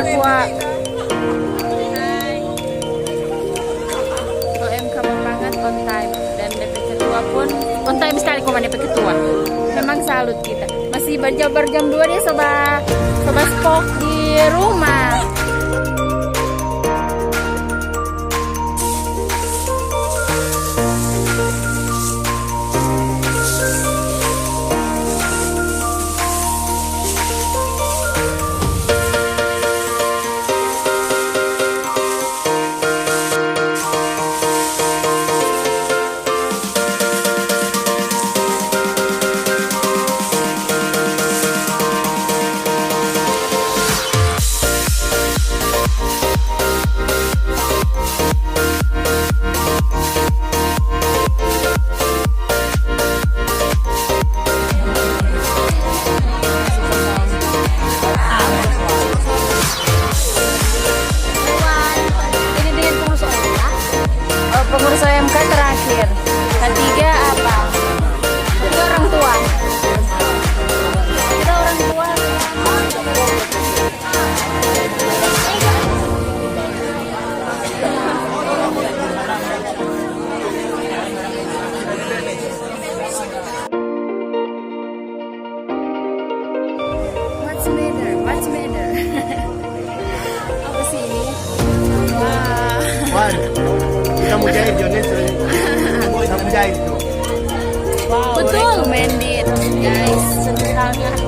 kuat. OMK Mapanget on time dan DP ketua pun on time sekali kok DP ketua. Memang salut kita. Masih berjabar jam 2 dia sobat stok di rumah. Pengurus OMK terakhir. Ketiga apa? Kita orang tua. Kita orang tua. What's matter? What's matter? Apa sih ini? Wah. Kita mau jahit Yohanes, kita mau jahit tuh. Wow, betul, recommended guys, sangat.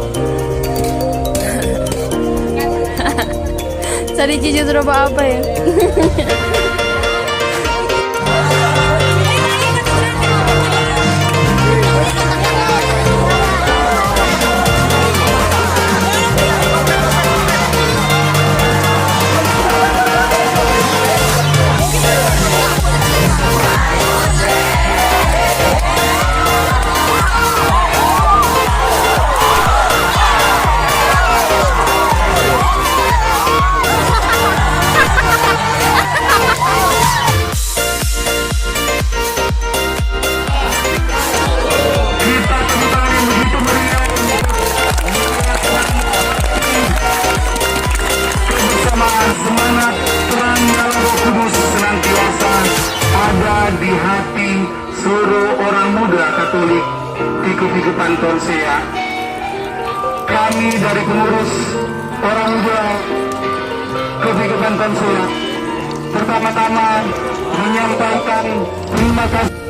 Tadi Cici sudah apa ya? Semangat terang dalam Roh Kudus senantiasa ada di hati seluruh orang muda Katolik di Kevikepan Tonsea. Kami dari pengurus orang muda Kevikepan Tonsea pertama-tama menyampaikan terima kasih